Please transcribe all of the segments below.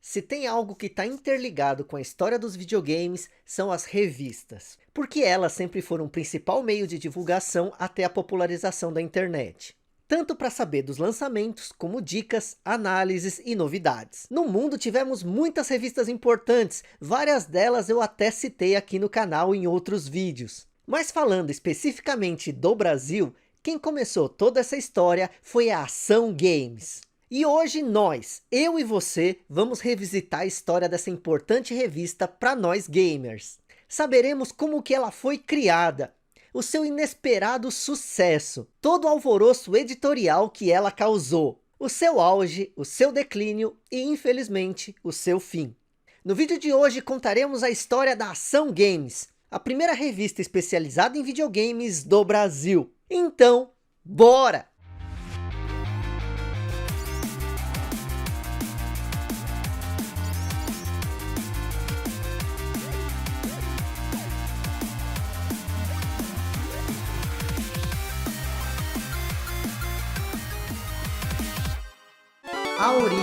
Se tem algo que está interligado com a história dos videogames, são as revistas. Porque elas sempre foram o principal meio de divulgação até a popularização da internet. Tanto para saber dos lançamentos, como dicas, análises e novidades. No mundo tivemos muitas revistas importantes, várias delas eu até citei aqui no canal em outros vídeos. Mas falando especificamente do Brasil, quem começou toda essa história foi a Ação Games. E hoje nós, eu e você, vamos revisitar a história dessa importante revista para nós gamers. Saberemos como que ela foi criada, o seu inesperado sucesso, todo o alvoroço editorial que ela causou, o seu auge, o seu declínio e infelizmente o seu fim. No vídeo de hoje contaremos a história da Ação Games, a primeira revista especializada em videogames do Brasil. Então, bora! A origem.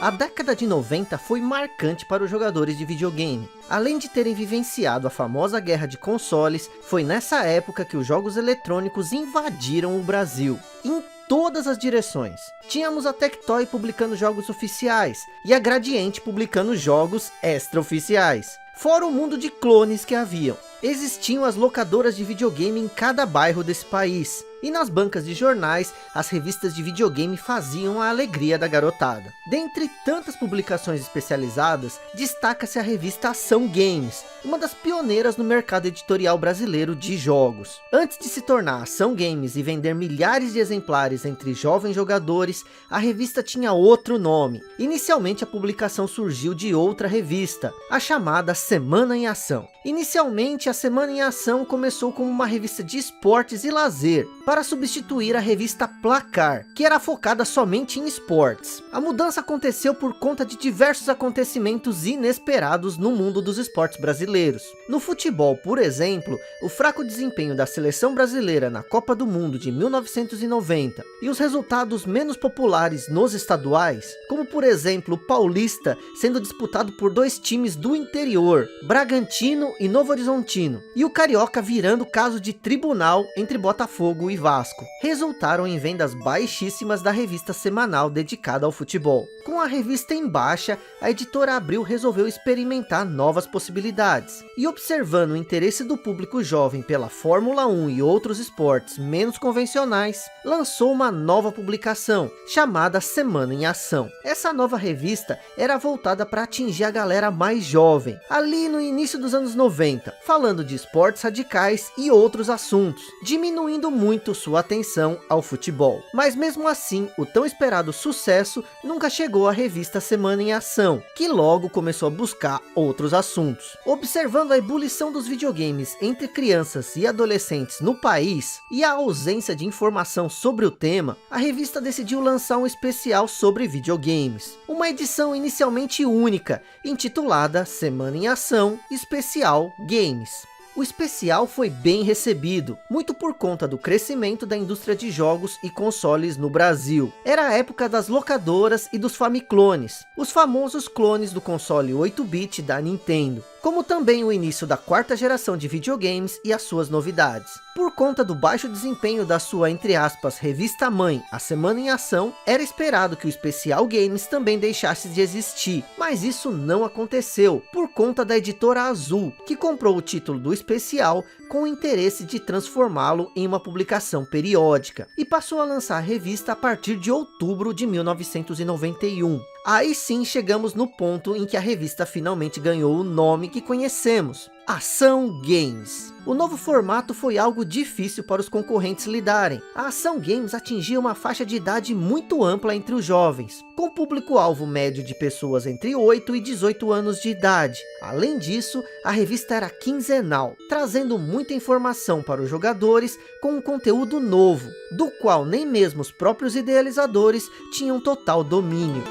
A década de 90 foi marcante para os jogadores de videogame. Além de terem vivenciado a famosa guerra de consoles, foi nessa época que os jogos eletrônicos invadiram o Brasil. Em todas as direções. Tínhamos a Tectoy publicando jogos oficiais, e a Gradiente publicando jogos extra-oficiais. Fora o mundo de clones que haviam. Existiam as locadoras de videogame em cada bairro desse país. E nas bancas de jornais, as revistas de videogame faziam a alegria da garotada. Dentre tantas publicações especializadas, destaca-se a revista Ação Games, uma das pioneiras no mercado editorial brasileiro de jogos. Antes de se tornar Ação Games e vender milhares de exemplares entre jovens jogadores, a revista tinha outro nome. Inicialmente a publicação surgiu de outra revista, a chamada Semana em Ação. Inicialmente a Semana em Ação começou como uma revista de esportes e lazer, para substituir a revista Placar, que era focada somente em esportes. A mudança aconteceu por conta de diversos acontecimentos inesperados no mundo dos esportes brasileiros. No futebol, por exemplo, o fraco desempenho da seleção brasileira na Copa do Mundo de 1990 e os resultados menos populares nos estaduais, como por exemplo o Paulista sendo disputado por dois times do interior, Bragantino e Novo Horizontino, e o Carioca virando caso de tribunal entre Botafogo e Vasco, resultaram em vendas baixíssimas da revista semanal dedicada ao futebol. Com a revista em baixa, a editora Abril resolveu experimentar novas possibilidades, e observando o interesse do público jovem pela Fórmula 1 e outros esportes menos convencionais, lançou uma nova publicação, chamada Semana em Ação. Essa nova revista era voltada para atingir a galera mais jovem, ali no início dos anos 90, falando de esportes radicais e outros assuntos, diminuindo muito sua atenção ao futebol. Mas mesmo assim, o tão esperado sucesso nunca chegou à revista Semana em Ação, que logo começou a buscar outros assuntos. Observando a ebulição dos videogames entre crianças e adolescentes no país, e a ausência de informação sobre o tema, a revista decidiu lançar um especial sobre videogames. Uma edição inicialmente única, intitulada Semana em Ação Especial Games. O especial foi bem recebido, muito por conta do crescimento da indústria de jogos e consoles no Brasil. Era a época das locadoras e dos famiclones, os famosos clones do console 8-bit da Nintendo, como também o início da quarta geração de videogames e as suas novidades. Por conta do baixo desempenho da sua, entre aspas, revista mãe, a Semana em Ação, era esperado que o Especial Games também deixasse de existir, mas isso não aconteceu, por conta da editora Azul, que comprou o título do especial com o interesse de transformá-lo em uma publicação periódica, e passou a lançar a revista a partir de outubro de 1991. Aí sim chegamos no ponto em que a revista finalmente ganhou o nome que conhecemos, Ação Games. O novo formato foi algo difícil para os concorrentes lidarem. A Ação Games atingia uma faixa de idade muito ampla entre os jovens, com público-alvo médio de pessoas entre 8 e 18 anos de idade. Além disso, a revista era quinzenal, trazendo muita informação para os jogadores com um conteúdo novo, do qual nem mesmo os próprios idealizadores tinham total domínio.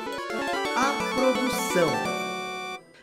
A produção.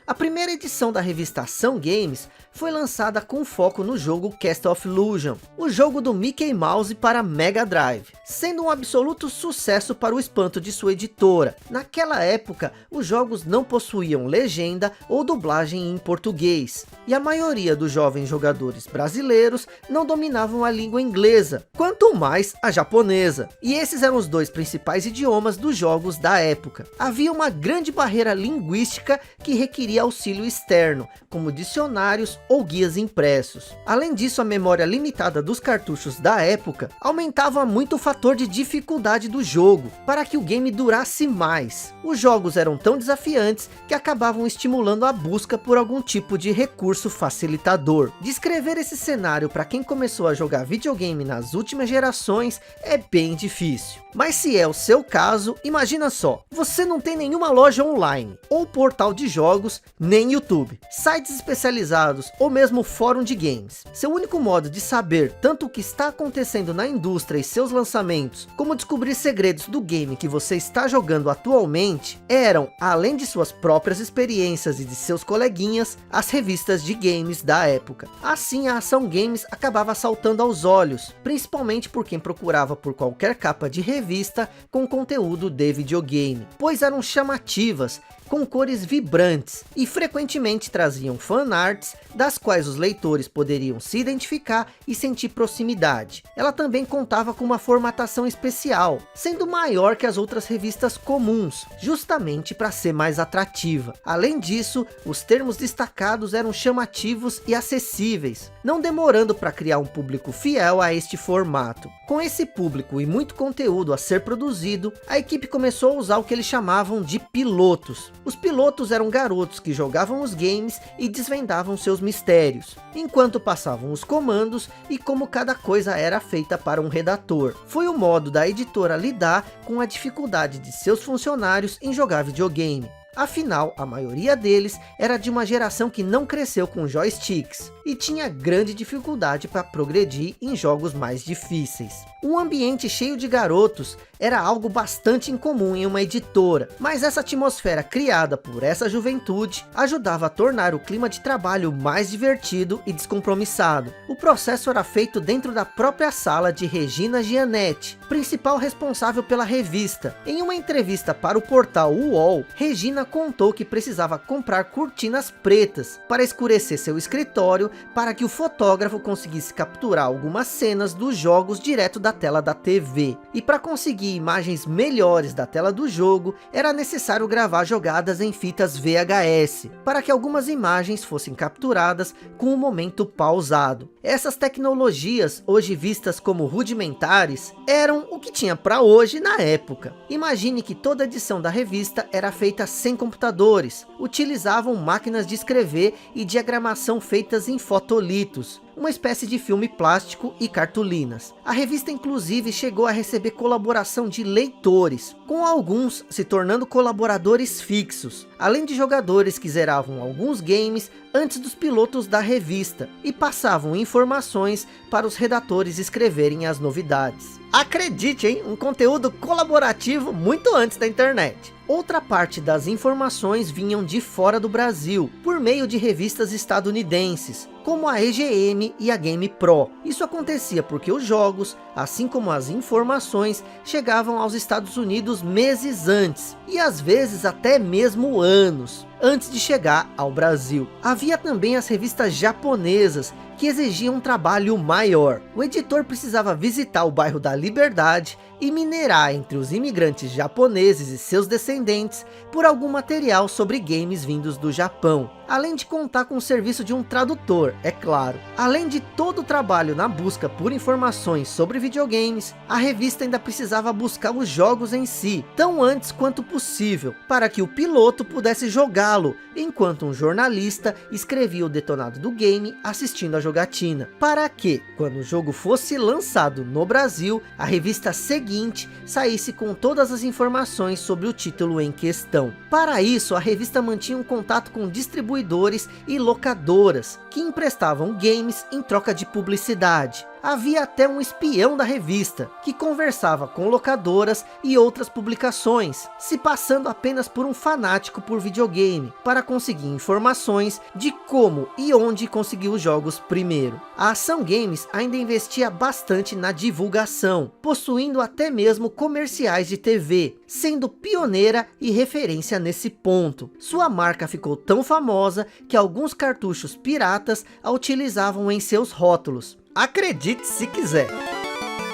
A primeira edição da revista Ação Games foi lançada com foco no jogo Castle of Illusion, o jogo do Mickey Mouse para Mega Drive, sendo um absoluto sucesso para o espanto de sua editora. Naquela época, os jogos não possuíam legenda ou dublagem em português, e a maioria dos jovens jogadores brasileiros não dominavam a língua inglesa, quanto mais a japonesa, e esses eram os dois principais idiomas dos jogos da época. Havia uma grande barreira linguística que requeria auxílio externo, como dicionários ou guias impressos. Além disso, a memória limitada dos cartuchos da época aumentava muito o fator de dificuldade do jogo, para que o game durasse mais. Os jogos eram tão desafiantes que acabavam estimulando a busca por algum tipo de recurso facilitador. Descrever esse cenário para quem começou a jogar videogame nas últimas gerações é bem difícil. Mas se é o seu caso, imagina só, você não tem nenhuma loja online, ou portal de jogos, nem YouTube, sites especializados ou mesmo fórum de games. Seu único modo de saber tanto o que está acontecendo na indústria e seus lançamentos, como descobrir segredos do game que você está jogando atualmente, eram, além de suas próprias experiências e de seus coleguinhas, as revistas de games da época. Assim, a Ação Games acabava saltando aos olhos, principalmente por quem procurava por qualquer capa de revista com conteúdo de videogame, pois eram chamativas, com cores vibrantes, e frequentemente traziam fanarts, das quais os leitores poderiam se identificar e sentir proximidade. Ela também contava com uma formatação especial, sendo maior que as outras revistas comuns, justamente para ser mais atrativa. Além disso, os termos destacados eram chamativos e acessíveis, não demorando para criar um público fiel a este formato. Com esse público e muito conteúdo a ser produzido, a equipe começou a usar o que eles chamavam de pilotos. Os pilotos eram garotos que jogavam os games e desvendavam seus mistérios, enquanto passavam os comandos e como cada coisa era feita para um redator. Foi o modo da editora lidar com a dificuldade de seus funcionários em jogar videogame. Afinal, a maioria deles era de uma geração que não cresceu com joysticks e tinha grande dificuldade para progredir em jogos mais difíceis. Um ambiente cheio de garotos era algo bastante incomum em uma editora, mas essa atmosfera criada por essa juventude ajudava a tornar o clima de trabalho mais divertido e descompromissado. O processo era feito dentro da própria sala de Regina Gianetti, principal responsável pela revista. Em uma entrevista para o portal UOL, Regina contou que precisava comprar cortinas pretas para escurecer seu escritório, para que o fotógrafo conseguisse capturar algumas cenas dos jogos direto da tela da TV. E para conseguir imagens melhores da tela do jogo, era necessário gravar jogadas em fitas VHS, para que algumas imagens fossem capturadas com o momento pausado. Essas tecnologias, hoje vistas como rudimentares, eram o que tinha para hoje na época. Imagine que toda edição da revista era feita sem computadores, utilizavam máquinas de escrever e diagramação feitas em fotolitos, uma espécie de filme plástico e cartolinas. A revista inclusive chegou a receber colaboração de leitores, com alguns se tornando colaboradores fixos, além de jogadores que zeravam alguns games antes dos pilotos da revista e passavam informações para os redatores escreverem as novidades. Acredite, hein? Um conteúdo colaborativo muito antes da internet. Outra parte das informações vinham de fora do Brasil, por meio de revistas estadunidenses, como a EGM e a Game Pro. Isso acontecia porque os jogos, assim como as informações, chegavam aos Estados Unidos meses antes, e às vezes até mesmo anos, antes de chegar ao Brasil. Havia também as revistas japonesas, que exigiam um trabalho maior. O editor precisava visitar o bairro da Liberdade e minerar entre os imigrantes japoneses e seus descendentes por algum material sobre games vindos do Japão, além de contar com o serviço de um tradutor, é claro. Além de todo o trabalho na busca por informações sobre videogames, a revista ainda precisava buscar os jogos em si, tão antes quanto possível, para que o piloto pudesse jogá-lo, enquanto um jornalista escrevia o detonado do game assistindo a jogatina, para que, quando o jogo fosse lançado no Brasil, a revista seguinte saísse com todas as informações sobre o título em questão. Para isso, a revista mantinha um contato com distribuidores e locadoras, que emprestavam games em troca de publicidade. Havia até um espião da revista, que conversava com locadoras e outras publicações, se passando apenas por um fanático por videogame, para conseguir informações de como e onde conseguir os jogos primeiro. A Ação Games ainda investia bastante na divulgação, possuindo até mesmo comerciais de TV, sendo pioneira e referência nesse ponto. Sua marca ficou tão famosa que alguns cartuchos piratas a utilizavam em seus rótulos. Acredite se quiser.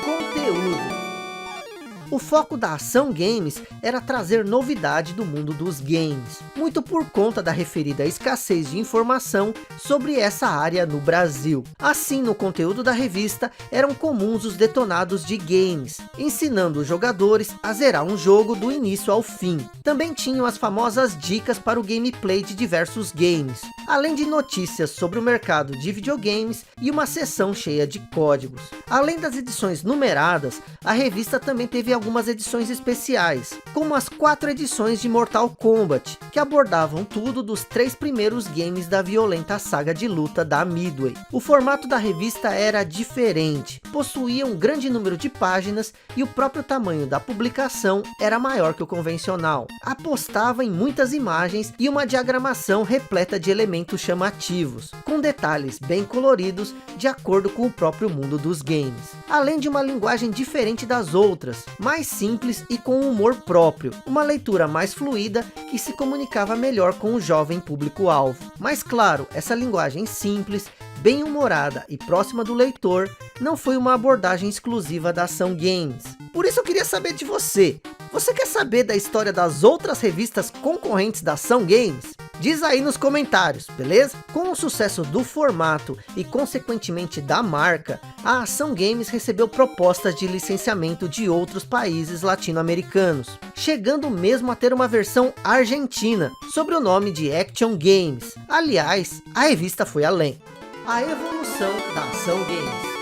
Conteúdo. O foco da Ação Games era trazer novidade do mundo dos games, muito por conta da referida escassez de informação sobre essa área no Brasil. Assim, no conteúdo da revista, eram comuns os detonados de games, ensinando os jogadores a zerar um jogo do início ao fim. Também tinham as famosas dicas para o gameplay de diversos games, além de notícias sobre o mercado de videogames e uma seção cheia de códigos. Além das edições numeradas, a revista também teve algumas edições especiais, como as 4 edições de Mortal Kombat, que abordavam tudo dos 3 primeiros games da violenta saga de luta da Midway. O formato da revista era diferente, possuía um grande número de páginas e o próprio tamanho da publicação era maior que o convencional. Apostava em muitas imagens e uma diagramação repleta de elementos chamativos, com detalhes bem coloridos de acordo com o próprio mundo dos games. Além de uma linguagem diferente das outras, mais simples e com um humor próprio, uma leitura mais fluida que se comunicava melhor com o jovem público-alvo. Mas claro, essa linguagem simples, bem humorada e próxima do leitor, não foi uma abordagem exclusiva da Ação Games. Por isso eu queria saber de você. Você quer saber da história das outras revistas concorrentes da Ação Games? Diz aí nos comentários, beleza? Com o sucesso do formato e consequentemente da marca, a Ação Games recebeu propostas de licenciamento de outros países latino-americanos, chegando mesmo a ter uma versão argentina, sob o nome de Action Games. Aliás, a revista foi além. A evolução da Ação Games.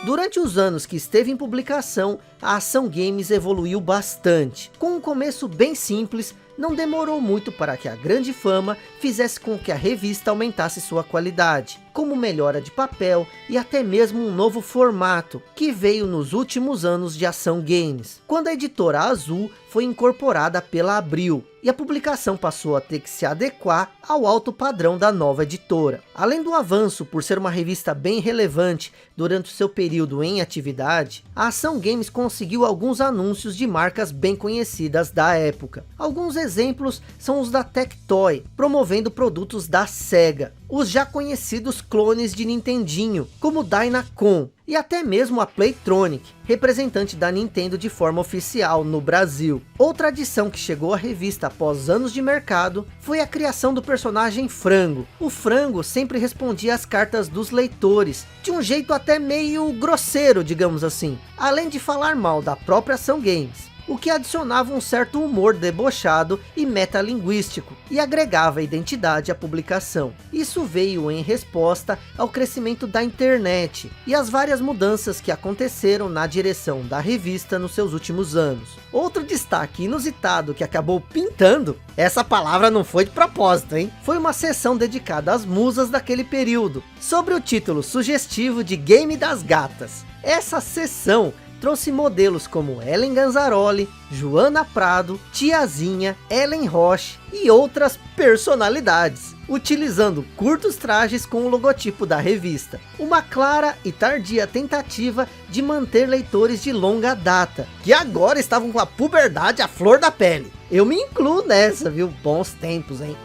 Durante os anos que esteve em publicação, a Ação Games evoluiu bastante. Com um começo bem simples, não demorou muito para que a grande fama fizesse com que a revista aumentasse sua qualidade, como melhora de papel e até mesmo um novo formato, que veio nos últimos anos de Ação Games, quando a editora Azul foi incorporada pela Abril, e a publicação passou a ter que se adequar ao alto padrão da nova editora. Além do avanço por ser uma revista bem relevante durante o seu período em atividade, a Ação Games conseguiu alguns anúncios de marcas bem conhecidas da época. Alguns exemplos são os da Tectoy, promovendo produtos da Sega, os já conhecidos clones de Nintendinho, como o Dynacon, e até mesmo a Playtronic, representante da Nintendo de forma oficial no Brasil. Outra adição que chegou à revista após anos de mercado foi a criação do personagem Frango. O Frango sempre respondia às cartas dos leitores, de um jeito até meio grosseiro, digamos assim, além de falar mal da própria Ação Games, o que adicionava um certo humor debochado e metalinguístico, e agregava identidade à publicação. Isso veio em resposta ao crescimento da internet, e às várias mudanças que aconteceram na direção da revista nos seus últimos anos. Outro destaque inusitado que acabou pintando, essa palavra não foi de propósito, hein? Foi uma seção dedicada às musas daquele período, sobre o título sugestivo de Game das Gatas. Essa seção trouxe modelos como Ellen Ganzaroli, Joana Prado, Tiazinha, Ellen Roche e outras personalidades, utilizando curtos trajes com o logotipo da revista. Uma clara e tardia tentativa de manter leitores de longa data, que agora estavam com a puberdade à flor da pele. Eu me incluo nessa, viu? Bons tempos, hein?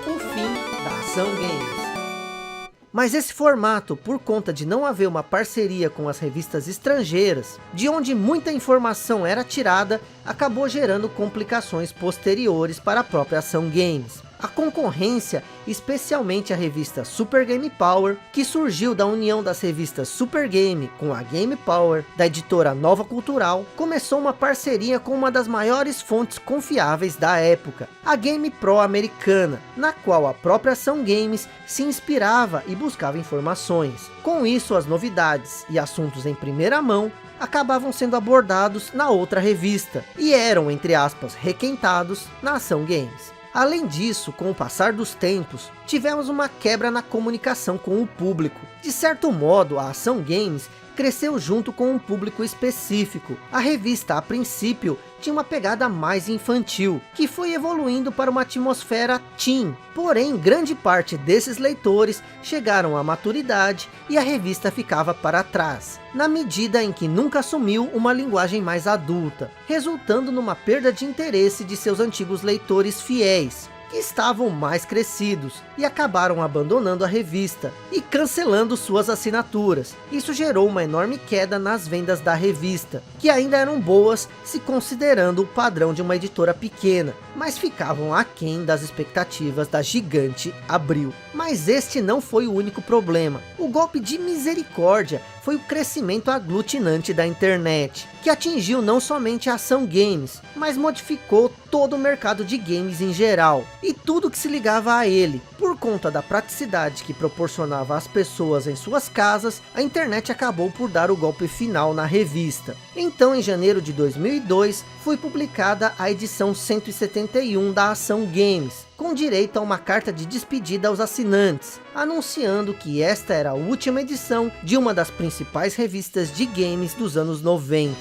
O fim da Ação Games. Mas esse formato, por conta de não haver uma parceria com as revistas estrangeiras, de onde muita informação era tirada, acabou gerando complicações posteriores para a própria Ação Games. A concorrência, especialmente a revista Super Game Power, que surgiu da união das revistas Super Game com a Game Power, da editora Nova Cultural, começou uma parceria com uma das maiores fontes confiáveis da época, a Game Pro americana, na qual a própria Ação Games se inspirava e buscava informações. Com isso, as novidades e assuntos em primeira mão acabavam sendo abordados na outra revista, e eram, entre aspas, requentados na Ação Games. Além disso, com o passar dos tempos, tivemos uma quebra na comunicação com o público. De certo modo, a Ação Games cresceu junto com um público específico. A revista, a princípio, tinha uma pegada mais infantil, que foi evoluindo para uma atmosfera teen. Porém, grande parte desses leitores chegaram à maturidade e a revista ficava para trás, na medida em que nunca assumiu uma linguagem mais adulta, resultando numa perda de interesse de seus antigos leitores fiéis, que estavam mais crescidos e acabaram abandonando a revista e cancelando suas assinaturas. Isso gerou uma enorme queda nas vendas da revista, que ainda eram boas se considerando o padrão de uma editora pequena, mas ficavam aquém das expectativas da gigante Abril. Mas este não foi o único problema. O golpe de misericórdia foi o crescimento aglutinante da internet, que atingiu não somente a Ação Games, mas modificou todo o mercado de games em geral, e tudo que se ligava a ele. Por conta da praticidade que proporcionava às pessoas em suas casas, a internet acabou por dar o golpe final na revista. Então, em janeiro de 2002, foi publicada a edição 171 da Ação Games, com direito a uma carta de despedida aos assinantes, anunciando que esta era a última edição de uma das principais revistas de games dos anos 90.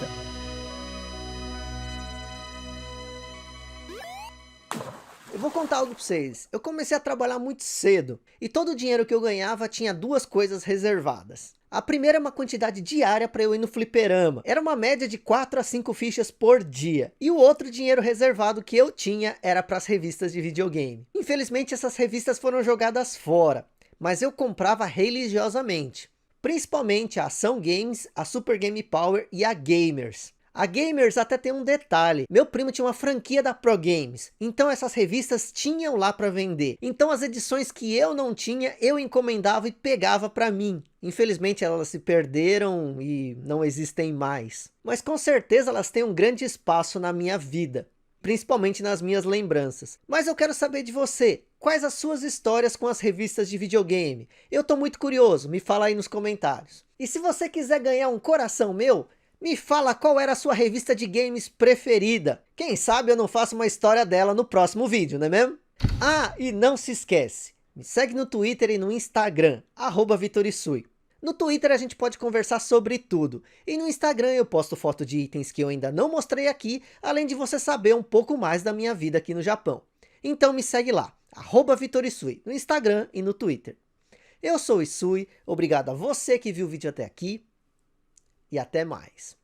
Eu vou contar algo pra vocês. Eu comecei a trabalhar muito cedo, e todo o dinheiro que eu ganhava tinha duas coisas reservadas. A primeira é uma quantidade diária para eu ir no fliperama. Era uma média de 4 a 5 fichas por dia. E o outro dinheiro reservado que eu tinha era para as revistas de videogame. Infelizmente essas revistas foram jogadas fora, mas eu comprava religiosamente. Principalmente a Ação Games, a Super Game Power e a Gamers. A Gamers até tem um detalhe, meu primo tinha uma franquia da Pro Games, então essas revistas tinham lá para vender. Então as edições que eu não tinha, eu encomendava e pegava para mim. Infelizmente elas se perderam e não existem mais. Mas com certeza elas têm um grande espaço na minha vida, principalmente nas minhas lembranças. Mas eu quero saber de você, quais as suas histórias com as revistas de videogame? Eu tô muito curioso, me fala aí nos comentários. E se você quiser ganhar um coração meu, me fala qual era a sua revista de games preferida. Quem sabe eu não faço uma história dela no próximo vídeo, não é mesmo? Ah, e não se esquece, me segue no Twitter e no Instagram, @VitorIsui. No Twitter a gente pode conversar sobre tudo. E no Instagram eu posto foto de itens que eu ainda não mostrei aqui, além de você saber um pouco mais da minha vida aqui no Japão. Então me segue lá, @VitorIsui, no Instagram e no Twitter. Eu sou o Isui, obrigado a você que viu o vídeo até aqui. E até mais.